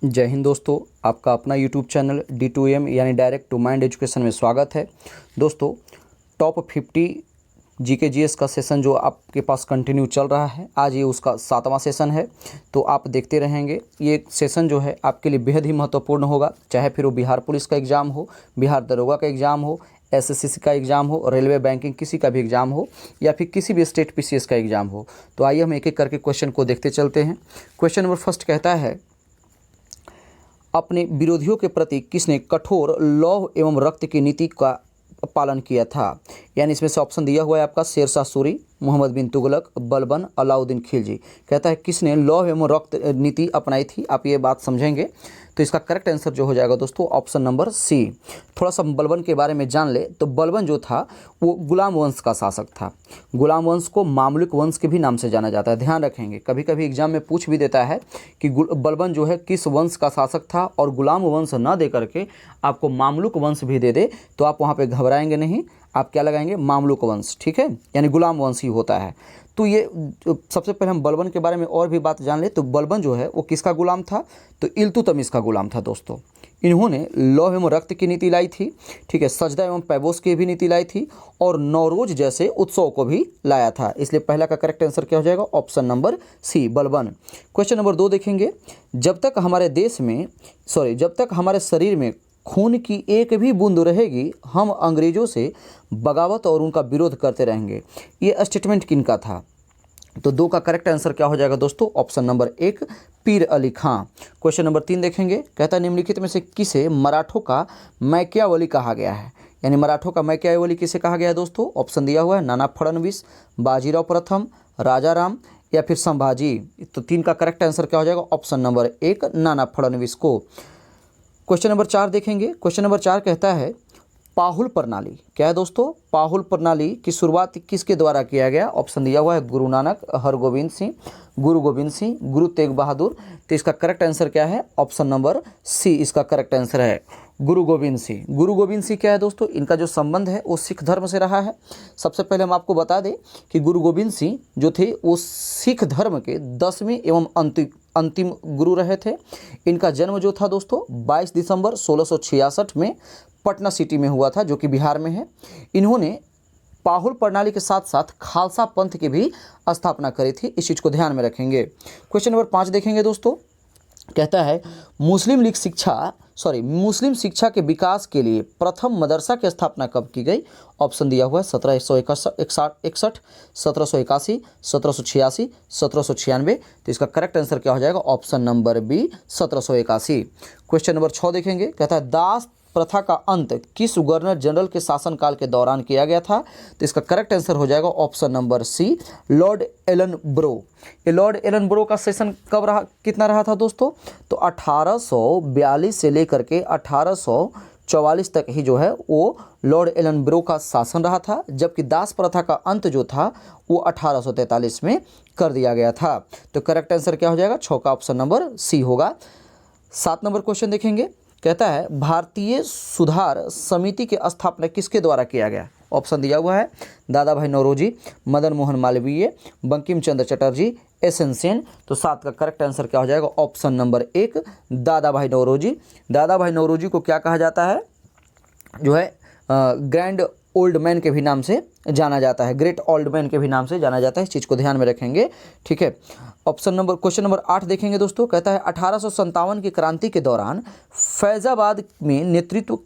जय हिंद दोस्तों, आपका अपना यूट्यूब चैनल D2M यानी डायरेक्ट टू माइंड एजुकेशन में स्वागत है। दोस्तों, टॉप 50 जीके जीएस का सेशन जो आपके पास कंटिन्यू चल रहा है, आज ये उसका 7वां सेशन है। तो आप देखते रहेंगे। ये सेशन जो है आपके लिए बेहद ही महत्वपूर्ण होगा, चाहे फिर वो बिहार पुलिस का एग्ज़ाम हो, बिहार दरोगा का एग्ज़ाम हो, एसएससी का एग्ज़ाम हो, रेलवे बैंकिंग किसी का भी एग्ज़ाम हो, या फिर किसी भी स्टेट पीसीएस का एग्ज़ाम हो। तो आइए हम एक एक करके क्वेश्चन को देखते चलते हैं। क्वेश्चन नंबर फर्स्ट कहता है, अपने विरोधियों के प्रति किसने कठोर लौह एवं रक्त की नीति का पालन किया था। यानी इसमें से ऑप्शन दिया हुआ है आपका शेरशाह सूरी, मोहम्मद बिन तुगलक, बलबन, अलाउद्दीन खिलजी। कहता है किसने लौह एवं रक्त नीति अपनाई थी। आप ये बात समझेंगे तो इसका करेक्ट आंसर जो हो जाएगा दोस्तों ऑप्शन नंबर सी। थोड़ा सा बलबन के बारे में जान ले तो बलबन जो था वो गुलाम वंश का शासक था। गुलाम वंश को मामलुक वंश के भी नाम से जाना जाता है। ध्यान रखेंगे, कभी कभी एग्जाम में पूछ भी देता है कि बलबन जो है किस वंश का शासक था, और गुलाम वंश ना दे करके आपको मामलुक वंश भी दे दे तो आप वहाँ पे घबराएंगे नहीं। आप क्या लगाएंगे? मामलुक वंश, ठीक है, यानी गुलाम वंश ही होता है। तो ये सबसे पहले हम बलबन के बारे में और भी बात जान ले तो बलबन जो है वो किसका गुलाम था? तो इल्तुतमिश का गुलाम था दोस्तों। इन्होंने लौह एवं रक्त की नीति लाई थी, ठीक है, सजदा एवं पैबोस की भी नीति लाई थी, और नौरोज जैसे उत्सव को भी लाया था। इसलिए पहला का करेक्ट आंसर क्या हो जाएगा? Option number C, Balban. Question number 2 देखेंगे, जब तक हमारे शरीर में खून की एक भी बूंद रहेगी, हम अंग्रेजों से बगावत और उनका विरोध करते रहेंगे। ये स्टेटमेंट किनका था? तो 2 का करेक्ट आंसर क्या हो जाएगा दोस्तों? ऑप्शन नंबर 1, पीर अली खां। क्वेश्चन नंबर 3 देखेंगे, कहता है निम्नलिखित में से किसे मराठों का मैकियावली कहा गया है। यानी मराठों का मैकियावली किसे कहा गया है दोस्तों? ऑप्शन दिया हुआ है नाना फडणवीस, बाजीराव प्रथम, राजा राम, या फिर संभाजी। तो 3 का करेक्ट आंसर क्या हो जाएगा? ऑप्शन नंबर 1, नाना फडणवीस को। क्वेश्चन नंबर 4 देखेंगे। क्वेश्चन नंबर 4 कहता है पाहुल प्रणाली क्या है दोस्तों? पाहुल प्रणाली की शुरुआत किसके द्वारा किया गया? ऑप्शन दिया हुआ है गुरु नानक, हरगोविंद सिंह, गुरु गोविंद सिंह, गुरु तेग बहादुर। तो इसका करेक्ट आंसर क्या है? ऑप्शन नंबर सी इसका करेक्ट आंसर है, गुरु गोविंद सिंह। गुरु गोविंद सिंह क्या है दोस्तों? इनका जो संबंध है वो सिख धर्म से रहा है। सबसे पहले हम आपको बता दें कि गुरु गोविंद सिंह जो थे वो सिख धर्म के 10वें एवं अंतिम गुरु रहे थे। इनका जन्म जो था दोस्तों 22 दिसंबर 1666 में पटना सिटी में हुआ था, जो कि बिहार में है। इन्होंने पाहुल प्रणाली के साथ साथ खालसा पंथ की भी स्थापना करी थी। इस चीज़ को ध्यान में रखेंगे। क्वेश्चन नंबर 5 देखेंगे दोस्तों, कहता है मुस्लिम शिक्षा के विकास के लिए प्रथम मदरसा की स्थापना कब की गई? ऑप्शन दिया हुआ है 1761, 1781, 1786, 1796। तो इसका करेक्ट आंसर क्या हो जाएगा? Option number B, 1781। Question number 6 देखेंगे, कहता है दास प्रथा का अंत किस गवर्नर जनरल के शासनकाल के दौरान किया गया था? तो इसका करेक्ट आंसर हो जाएगा option number C, Lord Ellenborough. ये लॉर्ड एलन ब्रो का सेशन कब रहा, कितना रहा था दोस्तों? तो 1842 से लेकर के 1844 तक ही जो है वो लॉर्ड एलन ब्रो का शासन रहा था, जबकि दास प्रथा का अंत जो था वो 1843 में कर दिया गया था। तो करेक्ट आंसर क्या हो जाएगा? 6 का ऑप्शन नंबर सी होगा। 7 नंबर क्वेश्चन देखेंगे, कहता है भारतीय सुधार समिति की स्थापना किसके द्वारा किया गया? ऑप्शन दिया हुआ है दादा भाई नौरोजी, मदन मोहन मालवीय, बंकिम चंद्र चटर्जी, एसएन सेन। तो 7 का करेक्ट आंसर क्या हो जाएगा? ऑप्शन नंबर 1, दादा भाई नौरोजी। दादा भाई नौरोजी को क्या कहा जाता है? जो है ग्रैंड ओल्ड मैन के भी नाम से जाना जाता है, ग्रेट ओल्ड मैन के भी नाम से जाना जाता है। इस चीज़ को ध्यान में रखेंगे, ठीक है। क्वेश्चन नंबर 8 देखेंगे दोस्तों, कहता है 1857 की क्रांति के दौरान फैजाबाद में नेतृत्व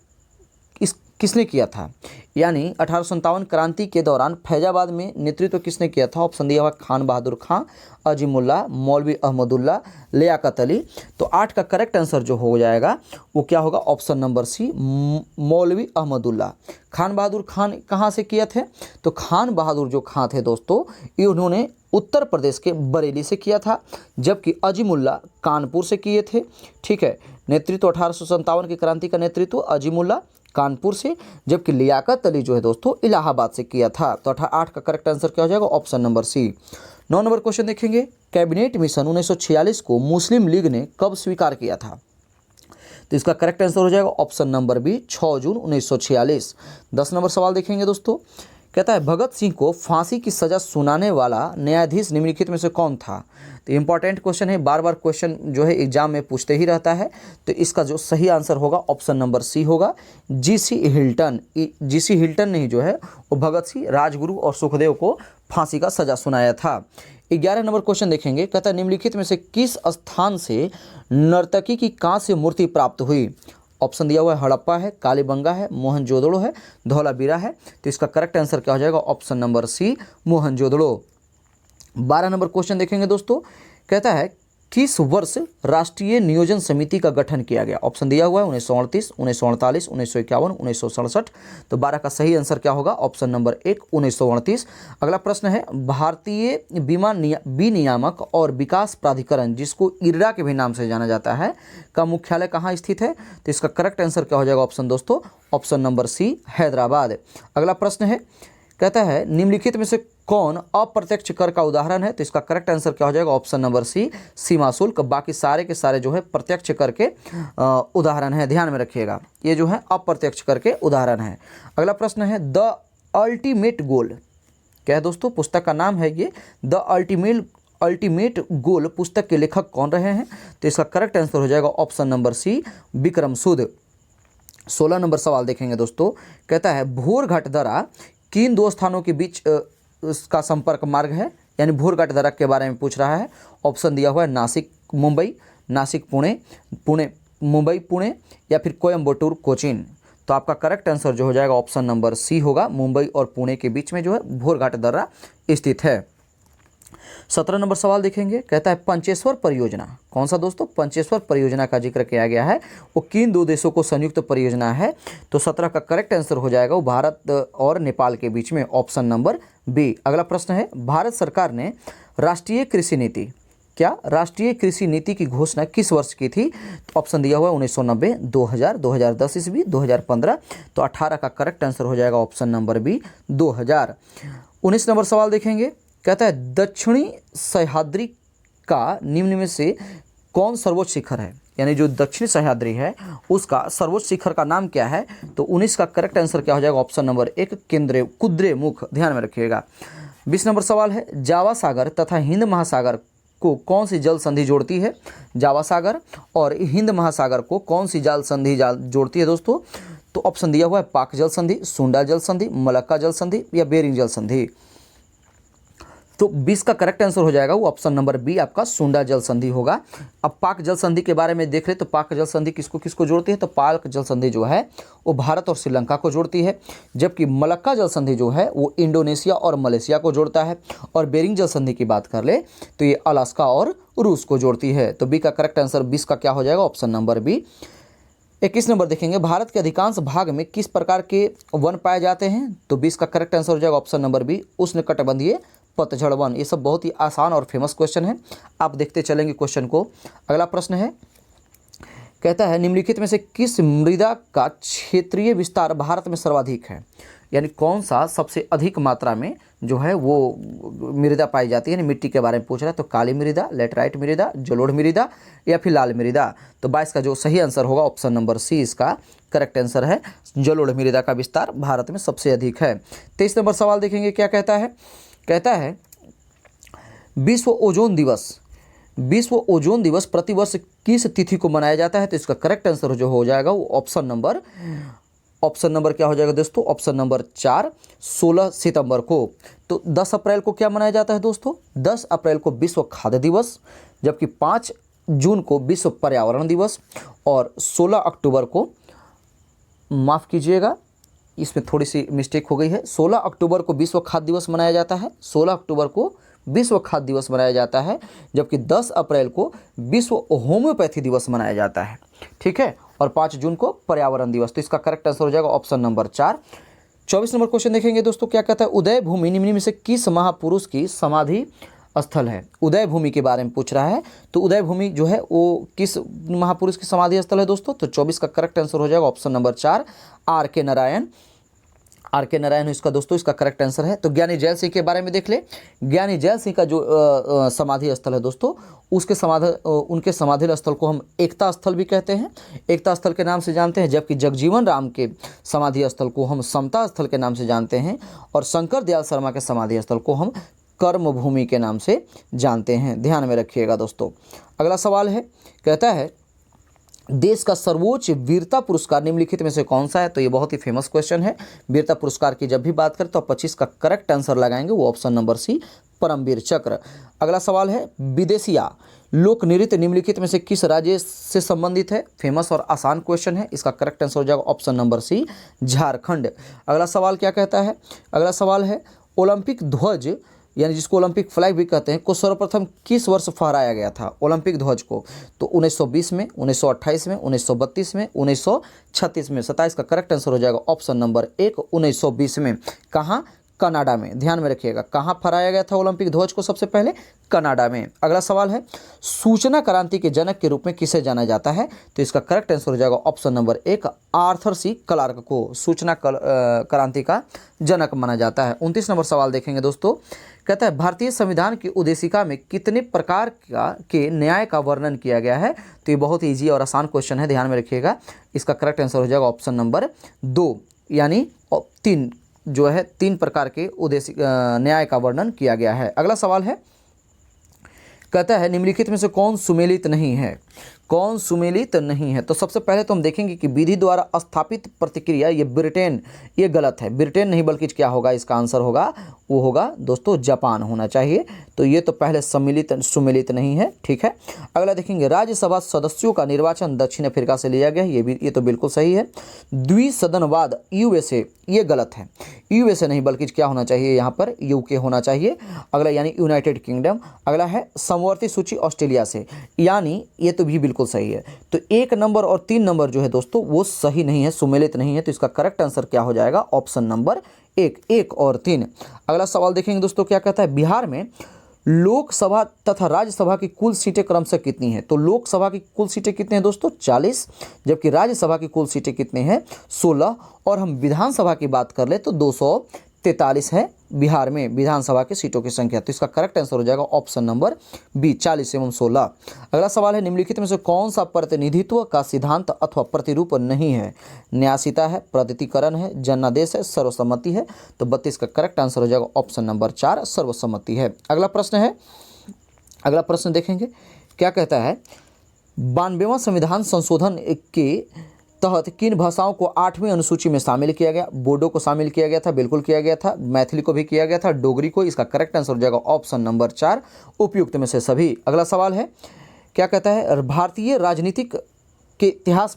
किसने किया था? यानी 1857 क्रांति के दौरान फैजाबाद में नेतृत्व किसने किया था? ऑप्शन दिया हुआ खान बहादुर खां, अजीमुल्ला, मौलवी अहमदुल्ला, लियाकत अली। तो 8 का करेक्ट आंसर जो हो जाएगा वो क्या होगा? ऑप्शन नंबर सी, मौलवी अहमदुल्ला। खान बहादुर खान कहाँ से किए थे? तो खान बहादुर जो खां थे दोस्तों, ये उन्होंने उत्तर प्रदेश के बरेली से किया था, जबकि अजीमुल्ला कानपुर से किए थे, ठीक है। नेतृत्व 1857 की क्रांति का नेतृत्व अजीमुल्ला कानपुर से, जबकि लियाकत अली जो है दोस्तों इलाहाबाद से किया था। तो 8 का करेक्ट आंसर क्या हो जाएगा? Option number C. 9 number question देखेंगे, कैबिनेट मिशन 1946 को मुस्लिम लीग ने कब स्वीकार किया था? तो इसका करेक्ट आंसर हो जाएगा ऑप्शन नंबर बी, 6 जून 1946। 10 नंबर सवाल देखेंगे दोस्तों, कहता है भगत सिंह को फांसी की सजा सुनाने वाला न्यायाधीश निम्नलिखित में से कौन था। तो इंपॉर्टेंट क्वेश्चन है, बार बार क्वेश्चन जो है एग्जाम में पूछते ही रहता है। तो इसका जो सही आंसर होगा ऑप्शन नंबर सी होगा, जीसी हिल्टन। जीसी हिल्टन ने ही जो है वो भगत सिंह, राजगुरु और सुखदेव को फांसी का सजा सुनाया था। 11 नंबर क्वेश्चन देखेंगे। कहता है निम्नलिखित में से किस स्थान से नर्तकी की कांस्य मूर्ति प्राप्त हुई। ऑप्शन दिया हुआ है हड़प्पा है, कालीबंगा है, मोहनजोदड़ो है, धौलावीरा है। तो इसका करेक्ट आंसर क्या हो जाएगा, option number C Mohenjodaro. 12 number question देखेंगे दोस्तों। कहता है किस वर्ष राष्ट्रीय नियोजन समिति का गठन किया गया। ऑप्शन दिया हुआ है 1938, 1948, 1951, 1967। तो 12 का सही आंसर क्या होगा, ऑप्शन नंबर 1 1938। अगला प्रश्न है भारतीय बीमा विनियामक और विकास प्राधिकरण, जिसको इरडा के भी नाम से जाना जाता है, का मुख्यालय कहाँ स्थित है। तो इसका करेक्ट आंसर क्या हो जाएगा ऑप्शन दोस्तों, ऑप्शन नंबर सी हैदराबाद। अगला प्रश्न है, कहता है निम्नलिखित में से कौन अप्रत्यक्ष कर का उदाहरण है। तो इसका करेक्ट आंसर क्या हो जाएगा, ऑप्शन नंबर सी सीमा शुल्क। बाकी सारे के सारे जो है प्रत्यक्ष कर के उदाहरण है, ध्यान में रखिएगा, ये जो है अप्रत्यक्ष कर के उदाहरण है। अगला प्रश्न है द अल्टीमेट गोल, क्या है दोस्तों, पुस्तक का नाम है ये द अल्टीमेट गोल। पुस्तक के लेखक कौन रहे हैं। तो इसका करेक्ट आंसर हो जाएगा ऑप्शन नंबर सी विक्रम सूद। 16 नंबर सवाल देखेंगे दोस्तों। कहता है भोरघाट दर्रा किन दो स्थानों के बीच उसका संपर्क मार्ग है, यानी भोरघाट दर्रा के बारे में पूछ रहा है। ऑप्शन दिया हुआ है नासिक मुंबई, नासिक पुणे, मुंबई पुणे, या फिर कोयम्बटूर कोचीन। तो आपका करेक्ट आंसर जो हो जाएगा ऑप्शन नंबर सी होगा, मुंबई और पुणे के बीच में जो है भोरघाट दर्रा स्थित है। 17 नंबर सवाल देखेंगे। कहता है पंचेश्वर परियोजना, कौन सा दोस्तों, पंचेश्वर परियोजना का जिक्र किया गया है, वो किन दो देशों को संयुक्त परियोजना है। तो 17 का करेक्ट आंसर हो जाएगा वो भारत और नेपाल के बीच में, ऑप्शन नंबर बी। अगला प्रश्न है भारत सरकार ने राष्ट्रीय कृषि नीति, क्या राष्ट्रीय कृषि नीति की घोषणा किस वर्ष की थी। तो ऑप्शन दिया हुआ है 1990, 2000, 2010 ईस्वी, 2015। तो 18 का करेक्ट आंसर हो जाएगा ऑप्शन नंबर बी 2000। 19 नंबर सवाल देखेंगे। कहता है दक्षिणी सह्याद्री का निम्न में से कौन सर्वोच्च शिखर है, यानी जो दक्षिणी सह्याद्री है उसका सर्वोच्च शिखर का नाम क्या है। तो 19 का करेक्ट आंसर क्या हो जाएगा, ऑप्शन नंबर 1 कुद्रेमुख, ध्यान में रखिएगा। 20 नंबर सवाल है जावा सागर तथा हिंद महासागर को कौन सी जल संधि जोड़ती है। जावा सागर और हिंद महासागर को कौन सी जल संधि जोड़ती है दोस्तों। तो ऑप्शन दिया हुआ है पाक जल संधि, सुंडा जल संधि, मलक्का जल संधि, या बेरिंग जल संधि। तो 20 का करेक्ट आंसर हो जाएगा वो ऑप्शन नंबर बी आपका सुंडा जल संधि होगा। अब पाक जल संधि के बारे में देख रहे तो पाक जल संधि किसको किसको जोड़ती है। तो पाक जल संधि जो है वो भारत और श्रीलंका को जोड़ती है, जबकि मलक्का जल संधि जो है वो इंडोनेशिया और मलेशिया को जोड़ता है। और बेरिंग जल संधि की बात कर ले तो ये अलास्का और रूस को जोड़ती है। तो बी का करेक्ट आंसर 20 का क्या हो जाएगा, ऑप्शन नंबर बी। 21 नंबर देखेंगे भारत के अधिकांश भाग में किस प्रकार के वन पाए जाते हैं। तो 20 का करेक्ट आंसर हो जाएगा ऑप्शन नंबर बी उष्णकटिबंधीय पतझड़ वन। ये सब बहुत ही आसान और फेमस क्वेश्चन है, आप देखते चलेंगे क्वेश्चन को। अगला प्रश्न है, कहता है निम्नलिखित में से किस मृदा का क्षेत्रीय विस्तार भारत में सर्वाधिक है, यानी कौन सा सबसे अधिक मात्रा में जो है वो मृदा पाई जाती है, यानी मिट्टी के बारे में पूछ रहा है। तो काली मृदा, लेटराइट मृदा, जलोढ़ मृदा, या फिर लाल मृदा। तो 22 का जो सही आंसर होगा ऑप्शन नंबर सी इसका करेक्ट आंसर है, जलोढ़ मृदा का विस्तार भारत में सबसे अधिक है। 23 नंबर सवाल देखेंगे क्या कहता है। कहता है विश्व ओजोन दिवस प्रतिवर्ष किस तिथि को मनाया जाता है। तो इसका करेक्ट आंसर जो हो जाएगा वो ऑप्शन नंबर क्या हो जाएगा दोस्तों, ऑप्शन नंबर 4 16 सितंबर को। तो 10 अप्रैल को क्या मनाया जाता है दोस्तों, 10 अप्रैल को विश्व खाद्य दिवस, जबकि 5 जून को विश्व पर्यावरण दिवस, और 16 अक्टूबर को, माफ़ कीजिएगा इसमें थोड़ी सी मिस्टेक हो गई है, 16 अक्टूबर को विश्व खाद्य दिवस मनाया जाता है। 16 अक्टूबर को विश्व खाद्य दिवस मनाया जाता है, जबकि 10 अप्रैल को विश्व होम्योपैथी दिवस मनाया जाता है, ठीक है। और 5 जून को पर्यावरण दिवस। तो इसका करेक्ट आंसर हो जाएगा ऑप्शन नंबर 4। 24 नंबर क्वेश्चन देखेंगे दोस्तों, क्या कहता है उदय भूमि निम्न में से किस महापुरुष की समाधि स्थल है। उदय भूमि के बारे में पूछ रहा है। तो उदय भूमि जो है वो किस महापुरुष की समाधि स्थल है दोस्तों। तो 24 का करेक्ट आंसर हो जाएगा ऑप्शन नंबर 4 आर के नारायण। R.K. नारायण इसका दोस्तों इसका करेक्ट आंसर है। तो ज्ञानी जैल सिंह के बारे में देख ले। ज्ञानी जैल सिंह का जो समाधि स्थल है दोस्तों, उनके समाधि स्थल को हम एकता स्थल भी कहते हैं, एकता स्थल के नाम से जानते हैं, जबकि जगजीवन राम के समाधि स्थल को हम समता स्थल के नाम से जानते हैं, और शंकर दयाल शर्मा के समाधि स्थल को हम कर्म भूमि के नाम से जानते हैं। ध्यान में रखिएगा दोस्तों। अगला सवाल है, कहता है देश का सर्वोच्च वीरता पुरस्कार निम्नलिखित में से कौन सा है। तो ये बहुत ही फेमस क्वेश्चन है। वीरता पुरस्कार की जब भी बात करें तो 25 का करेक्ट आंसर लगाएंगे, वो ऑप्शन नंबर सी परमवीर चक्र। अगला सवाल है, विदेशिया लोक नृत्य निम्नलिखित में से किस राज्य से संबंधित है। फेमस और आसान क्वेश्चन है, इसका करेक्ट आंसर हो जाएगा ऑप्शन नंबर सी झारखंड। अगला सवाल क्या कहता है, अगला सवाल है ओलंपिक ध्वज यानी जिसको ओलंपिक फ्लैग भी कहते हैं को सर्वप्रथम किस वर्ष फहराया गया था ओलंपिक ध्वज को। तो 1920 में, 1928 में, 1932 में, 1936 में। 27 का करेक्ट आंसर हो जाएगा ऑप्शन नंबर 1 1920 में। कहाँ, कनाडा में। ध्यान में रखिएगा, कहाँ फहराया गया था ओलंपिक ध्वज को सबसे पहले, कनाडा में। अगला सवाल है, सूचना क्रांति के जनक के रूप में किसे जाना जाता है। तो इसका करेक्ट आंसर हो जाएगा option number 1 Arthur C Clarke को सूचना क्रांति का जनक माना जाता है। 29 नंबर सवाल देखेंगे दोस्तों, कहता है भारतीय संविधान की उद्देशिका में कितने प्रकार के न्याय का वर्णन किया गया है। तो ये बहुत ईजी और आसान क्वेश्चन है, ध्यान में रखिएगा। इसका करेक्ट आंसर हो जाएगा ऑप्शन नंबर 2 यानी 3 जो है 3 प्रकार के न्याय का वर्णन किया गया है। अगला सवाल है, कहता है निम्नलिखित में से कौन सुमेलित नहीं है, कौन सुमेलित नहीं है। तो सबसे पहले तो हम देखेंगे कि विधि द्वारा स्थापित प्रतिक्रिया, ये ब्रिटेन, ये गलत है। ब्रिटेन नहीं बल्कि क्या होगा, इसका आंसर होगा वो होगा दोस्तों जापान होना चाहिए। तो ये तो पहले सुमेलित नहीं है, ठीक है। अगला देखेंगे राज्यसभा सदस्यों का निर्वाचन दक्षिण अफ्रीका से लिया गया, ये तो बिल्कुल सही है। द्विसदनवाद USA, ये गलत है। USA नहीं बल्कि क्या होना चाहिए यहाँ पर, UK होना चाहिए। अगला यानी यूनाइटेड किंगडम। अगला है समवर्ती सूची ऑस्ट्रेलिया से, यानी ये तो भी बिल्कुल सही है। तो 1 नंबर और 3 नंबर जो है दोस्तों वो सही नहीं है, सुमेलित नहीं है। तो इसका करेक्ट आंसर क्या हो जाएगा, ऑप्शन नंबर 1 और 3। अगला सवाल देखेंगे दोस्तों, क्या कहता है बिहार में लोकसभा तथा राज्यसभा की कुल सीटें क्रमशः कितनी हैं। तो लोकसभा की कुल सीटें कितनी हैं दोस्तों, 40, जबकि राज्यसभा की कुल सीटें कितनी हैं, 16, और हम विधानसभा की बात कर ले तो 243 है बिहार में विधानसभा की सीटों की संख्या। तो इसका करेक्ट आंसर हो जाएगा ऑप्शन नंबर बी 40 एवं 16। अगला सवाल है निम्नलिखित में से कौन सा प्रतिनिधित्व का सिद्धांत अथवा प्रतिरूप नहीं है। न्यासिता है, प्रगतिकरण है, जनादेश है, सर्वसम्मति है। तो 32 का करेक्ट आंसर हो जाएगा ऑप्शन नंबर 4 सर्वसम्मति है। अगला प्रश्न है, अगला प्रश्न देखेंगे क्या कहता है 92वां संविधान संशोधन के तहत किन भाषाओं को 8वीं अनुसूची में शामिल किया गया। बोडो को शामिल किया गया था, बिल्कुल किया गया था। मैथिली को भी किया गया था, डोगरी को। इसका करेक्ट आंसर हो जाएगा ऑप्शन नंबर 4 उपयुक्त में से सभी। अगला सवाल है, क्या कहता है भारतीय राजनीति के इतिहास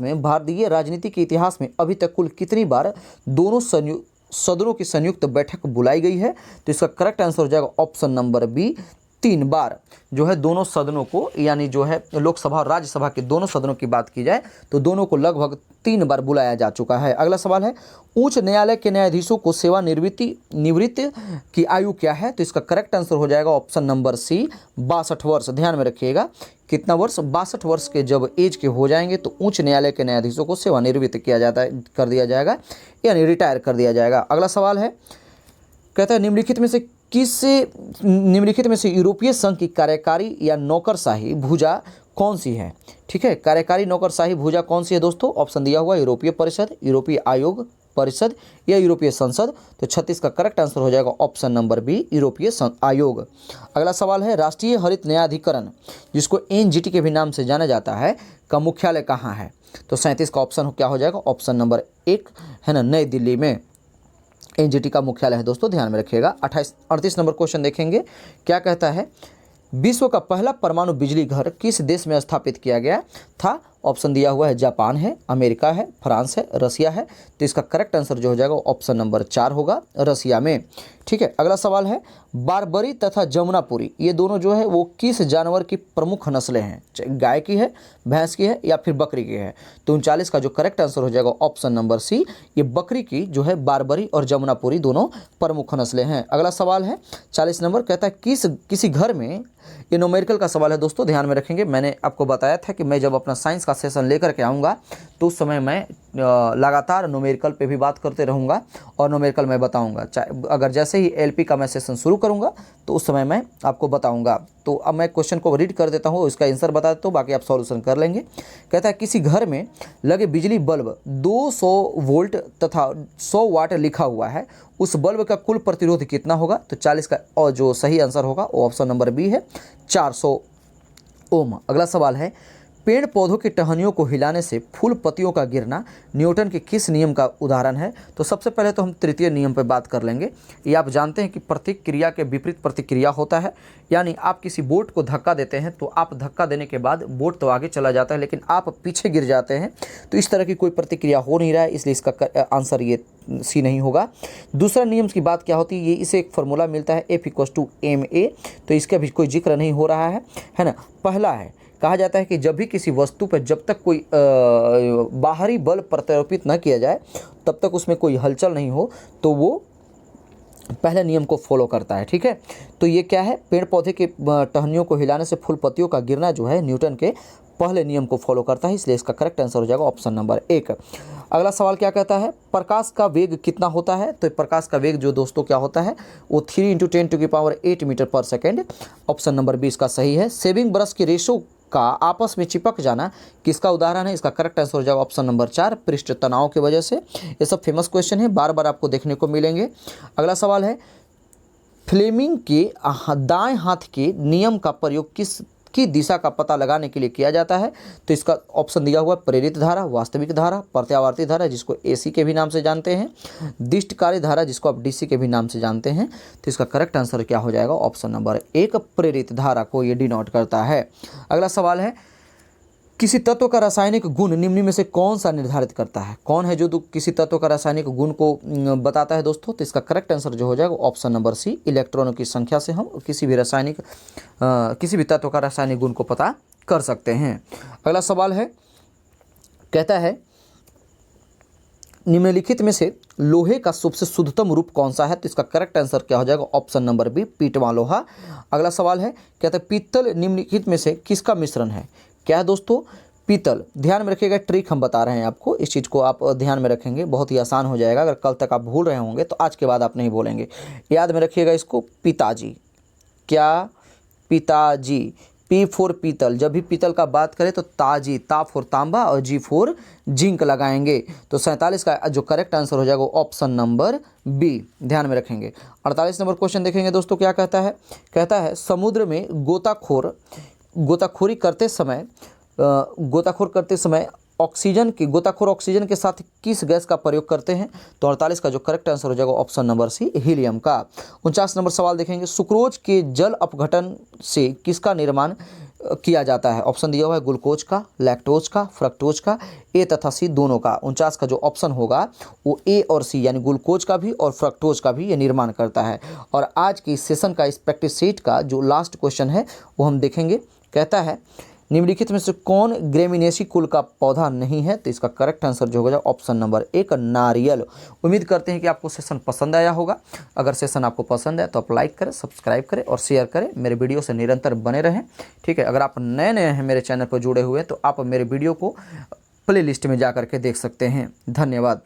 में अभी तक कुल कितनी बार दोनों सदनों की संयुक्त बैठक बुलाई गई है। तो इसका करेक्ट आंसर हो जाएगा ऑप्शन नंबर बी 3 बार जो है दोनों सदनों को, यानी जो है लोकसभा और राज्यसभा के दोनों सदनों की बात की जाए तो दोनों को लगभग 3 बार बुलाया जा चुका है। अगला सवाल है उच्च न्यायालय के न्यायाधीशों को निवृत्ति की आयु क्या है। तो इसका करेक्ट आंसर हो जाएगा ऑप्शन नंबर सी 62 वर्ष। ध्यान में रखिएगा, कितना वर्ष, 62 वर्ष के जब एज के हो जाएंगे तो उच्च न्यायालय के न्यायाधीशों को सेवानिवृत्त कर दिया जाएगा, यानी रिटायर कर दिया जाएगा। अगला सवाल है, कहता है निम्नलिखित में से यूरोपीय संघ की कार्यकारी या नौकरशाही भुजा कौन सी है। ठीक है, कार्यकारी नौकरशाही भुजा कौन सी है दोस्तों। ऑप्शन दिया हुआ यूरोपीय परिषद, यूरोपीय आयोग परिषद या यूरोपीय संसद। तो 36 का करेक्ट आंसर हो जाएगा ऑप्शन नंबर बी यूरोपीय आयोग। अगला सवाल है राष्ट्रीय हरित न्यायाधिकरण जिसको NGT के भी नाम से जाना जाता है का मुख्यालय कहाँ है। तो 37 का ऑप्शन क्या हो जाएगा ऑप्शन नंबर 1 है ना, नई दिल्ली में NGT का मुख्यालय है दोस्तों, ध्यान में रखिएगा। 38 नंबर क्वेश्चन देखेंगे, क्या कहता है विश्व का पहला परमाणु बिजली घर किस देश में स्थापित किया गया था। ऑप्शन दिया हुआ है जापान है, अमेरिका है, फ्रांस है, रसिया है। तो इसका करेक्ट आंसर जो हो जाएगा ऑप्शन नंबर 4 होगा, रसिया में। ठीक है, अगला सवाल है बारबरी तथा जमुनापुरी ये दोनों जो है वो किस जानवर की प्रमुख नस्लें हैं। गाय की है, भैंस की है या फिर बकरी की है। तो 39 का जो करेक्ट आंसर हो जाएगा ऑप्शन नंबर सी, ये बकरी की जो है बारबरी और जमुनापुरी दोनों प्रमुख नस्लें हैं। अगला सवाल है 40 नंबर, कहता है किसी घर में, ये न्यूमेरिकल का सवाल है दोस्तों, ध्यान में रखेंगे। मैंने आपको बताया था कि मैं जब अपना साइंस का का सेशन लेकर के आऊँगा तो उस समय मैं लगातार न्यूमेरिकल पे भी बात करते रहूँगा और न्यूमेरिकल मैं बताऊँगा। चाहे अगर जैसे ही एलपी का मैं सेशन शुरू करूँगा तो उस समय मैं आपको बताऊँगा। तो अब मैं क्वेश्चन को रीड कर देता हूँ, इसका आंसर बता देता हूँ, बाकी आप सॉल्यूशन कर लेंगे। कहता है किसी घर में लगे बिजली बल्ब 200 वोल्ट तथा 100 वाट लिखा हुआ है, उस बल्ब का कुल प्रतिरोध कितना होगा? तो 40 का, और जो सही आंसर होगा वो ऑप्शन नंबर बी है, 400 ओम। अगला सवाल है पेड़ पौधों की टहनियों को हिलाने से फूल पत्तियों का गिरना न्यूटन के किस नियम का उदाहरण है? तो सबसे पहले तो हम तृतीय नियम पर बात कर लेंगे। ये आप जानते हैं कि प्रतिक्रिया के विपरीत प्रतिक्रिया होता है, यानी आप किसी बोट को धक्का देते हैं तो आप धक्का देने के बाद बोट तो आगे चला जाता है लेकिन आप पीछे गिर जाते हैं, तो इस तरह की कोई प्रतिक्रिया हो नहीं रहा है, इसलिए इसका आंसर ये सी नहीं होगा। दूसरा नियम की बात क्या होती है, ये इसे एक फार्मूला मिलता है F=ma, तो इसका भी कोई जिक्र नहीं हो रहा है ना। पहला है, कहा जाता है कि जब भी किसी वस्तु पर जब तक कोई बाहरी बल प्रत्यारोपित न किया जाए तब तक उसमें कोई हलचल नहीं हो, तो वो पहले नियम को फॉलो करता है। ठीक है, तो ये क्या है, पेड़ पौधे के टहनियों को हिलाने से फूल पत्तियों का गिरना जो है न्यूटन के पहले नियम को फॉलो करता है, इसलिए इसका करेक्ट आंसर हो जाएगा ऑप्शन नंबर 1। अगला सवाल क्या कहता है, प्रकाश का वेग कितना होता है? तो प्रकाश का वेग जो दोस्तों क्या होता है, वो 3 × 10⁸ मीटर पर सेकेंड, ऑप्शन नंबर 20 का सही है। सेविंग ब्रश के रेशो का आपस में चिपक जाना किसका उदाहरण है? इसका करेक्ट आंसर हो जाएगा ऑप्शन नंबर 4, पृष्ठ तनाव की वजह से। ये सब फेमस क्वेश्चन है, बार बार आपको देखने को मिलेंगे। अगला सवाल है फ्लेमिंग के दाएं हाथ के नियम का प्रयोग किसकी दिशा का पता लगाने के लिए किया जाता है? तो इसका ऑप्शन दिया हुआ है प्रेरित धारा, वास्तविक धारा, प्रत्यावर्ती धारा जिसको एसी के भी नाम से जानते हैं, दिष्टकारी धारा जिसको आप डीसी के भी नाम से जानते हैं। तो इसका करेक्ट आंसर क्या हो जाएगा? ऑप्शन नंबर 1, प्रेरित धारा को ये डिनोट करता है। अगला सवाल है किसी तत्व का रासायनिक गुण निम्न में से कौन सा निर्धारित करता है? कौन है जो किसी तत्व का रासायनिक गुण को बताता है दोस्तों? तो इसका करेक्ट आंसर जो हो जाएगा ऑप्शन नंबर सी, इलेक्ट्रॉनों की संख्या से हम किसी भी तत्व का रासायनिक गुण को पता कर सकते हैं। अगला सवाल है, कहता है निम्नलिखित में से लोहे का सबसे शुद्धतम रूप कौन सा है? तो इसका करेक्ट आंसर क्या हो जाएगा? ऑप्शन नंबर बी, पीटवा लोहा। अगला सवाल है, कहता है पीतल निम्नलिखित में से किसका मिश्रण है? क्या है दोस्तों? पीतल। ध्यान में रखिएगा, ट्रिक हम बता रहे हैं आपको, इस चीज़ को आप ध्यान में रखेंगे, बहुत ही आसान हो जाएगा। अगर कल तक आप भूल रहे होंगे तो आज के बाद आप नहीं भूलेंगे, याद में रखिएगा इसको। पिताजी, क्या? पिताजी। पी फॉर पीतल, जब भी पीतल का बात करें तो ताजी, ता फॉर तांबा और जी फॉर जिंक लगाएंगे। तो 47 का जो करेक्ट आंसर हो जाएगा ऑप्शन नंबर बी, ध्यान में रखेंगे। 48 नंबर क्वेश्चन देखेंगे दोस्तों, क्या कहता है? कहता है समुद्र में गोताखोर करते समय गोताखोर ऑक्सीजन के साथ किस गैस का प्रयोग करते हैं? तो 48 का जो करेक्ट आंसर हो जाएगा ऑप्शन नंबर सी, हीलियम का। 49 नंबर सवाल देखेंगे, सुक्रोज के जल अपघटन से किसका निर्माण किया जाता है? ऑप्शन दिया हुआ है ग्लूकोज का, लैक्टोज का, फ्रक्टोज का, ए तथा सी दोनों का। 49 का जो ऑप्शन होगा वो ए और सी यानी ग्लूकोज का भी और फ्रक्टोज का भी ये निर्माण करता है। और आज की सेशन का इस प्रैक्टिस शीट का जो लास्ट क्वेश्चन है वो हम देखेंगे। कहता है निम्नलिखित में से कौन ग्रेमिनेसी कुल का पौधा नहीं है? तो इसका करेक्ट आंसर जो होगा ऑप्शन नंबर 1, नारियल। उम्मीद करते हैं कि आपको सेशन पसंद आया होगा। अगर सेशन आपको पसंद है तो आप लाइक करें, सब्सक्राइब करें और शेयर करें। मेरे वीडियो से निरंतर बने रहें, ठीक है। अगर आप नए हैं मेरे चैनल पर जुड़े हुए तो आप मेरे वीडियो को प्ले लिस्ट में जा करके देख सकते हैं। धन्यवाद।